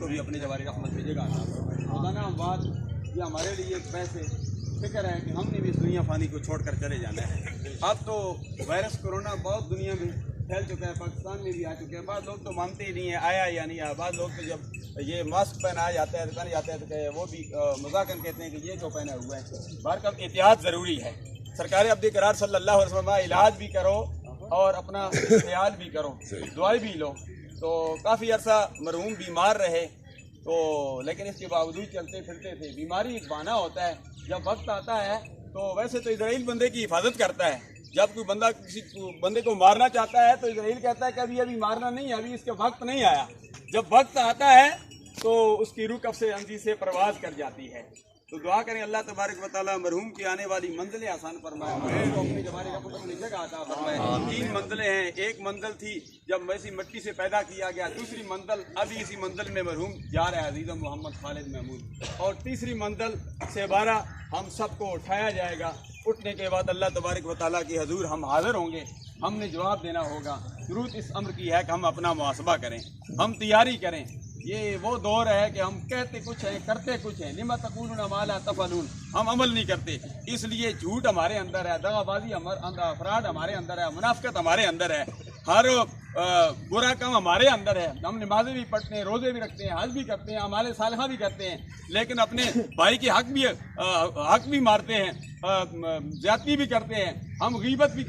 को भी अपनी जवारी रहमत भेजेगा। रोज़ाना बात ये हमारे लिए पैसे फिक्र है कि हमने भी इस दुनिया फानी को छोड़कर चले जाना है। अब तो वायरस कोरोना बहुत दुनिया में फैल चुका है, पाकिस्तान में भी आ चुके हैं। बाद लोग तो मानते ही नहीं है आया या नहीं आया। बाद लोग तो जब ये मास्क पहनाया जाता है पहने जाते हैं तो वो भी मजाकन कहते हैं कि ये क्यों पहना हुआ है। बाहर का एहतियात ज़रूरी है। सरकार अब्द करार सल्लल्लाहु अलैहि वसल्लम इलाज भी करो और अपना ख्याल भी करो, दुआई भी लो। तो काफ़ी अर्सा मरहूम बीमार रहे तो लेकिन इसके बावजूद चलते फिरते थे। बीमारी एक बहाना होता है, जब वक्त आता है तो वैसे तो इजराइल बंदे की हिफाजत करता है। जब कोई बंदा किसी बंदे को मारना चाहता है तो इजराइल कहता है कि अभी मारना नहीं है, अभी इसका वक्त नहीं आया। जब वक्त आता है तो उसकी रूह कब्ज़े अंजी से परवाज कर जाती है। तो दुआ करें अल्लाह तबारक व तआला मरहूम की आने वाली मंजिलें आसान फरमाए, तो अपनी जवानी अपनी जगह अता फरमाए। 3 मंजिलें हैं। एक मंजिल थी जब वैसी मिट्टी से पैदा किया गया, दूसरी मंजिल अभी इसी मंजिल में मरहूम जा रहा है अजीज़ मोहम्मद खालिद महमूद, और तीसरी मंजिल से 12 हम सबको उठाया जाएगा। उठने के बाद अल्लाह तबारक व तआला की हजूर हम हाजिर होंगे, हमने जवाब देना होगा। जरूरत इस अम्र की है कि हम अपना मुहासबा करें, हम तैयारी करें। ये वो दौर है कि हम कहते कुछ हैं करते कुछ हैं। लिमा तक़ूलून मा ला तफ़अलून, हम अमल नहीं करते। इसलिए झूठ हमारे अंदर है, दगाबाजी अफराड हमारे अंदर है, मुनाफिकत हमारे अंदर है, हर बुरा काम हमारे अंदर है। हम नमाज़ें भी पढ़ते हैं, रोज़े भी रखते हैं, हज भी करते हैं, अमाले सालिहा भी करते हैं, लेकिन अपने भाई के हक भी मारते हैं, ज़्यादती भी करते हैं, हम गीबत भी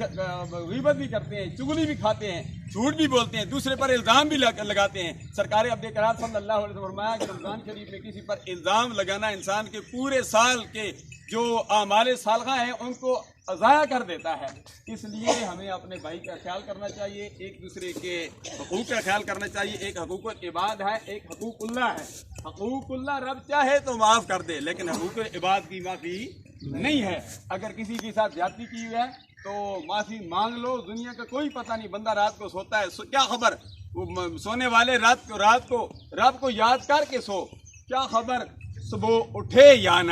करते हैं, चुगली भी खाते हैं, झूठ भी बोलते हैं, दूसरे पर इल्ज़ाम भी लगाते हैं। सरकार अब्द करार सल्लल्लाहु अलैहि वसल्लम फरमाया कि रमज़ान शरीफ में किसी पर इल्ज़ाम लगाना इंसान के पूरे साल के जो आमाले सालहा हैं उनको ज़ाया कर देता है। इसलिए हमें अपने भाई का ख्याल करना चाहिए, एक दूसरे के हकूक़ का ख्याल करना चाहिए। एक हकूक़ इबाद है, एक हकूक़ुल्लाह है। हकूक़ुल्लाह रब चाहे तो माफ़ कर दे, लेकिन हकूक़ इबाद की माफ़ी नहीं है। अगर किसी के साथ ज्यादती की है तो माफ़ी मांग लो। दुनिया का कोई पता नहीं, बंदा रात को सोता है, क्या खबर सोने वाले रात को रब को याद करके सो, क्या खबर सुबह उठे या ना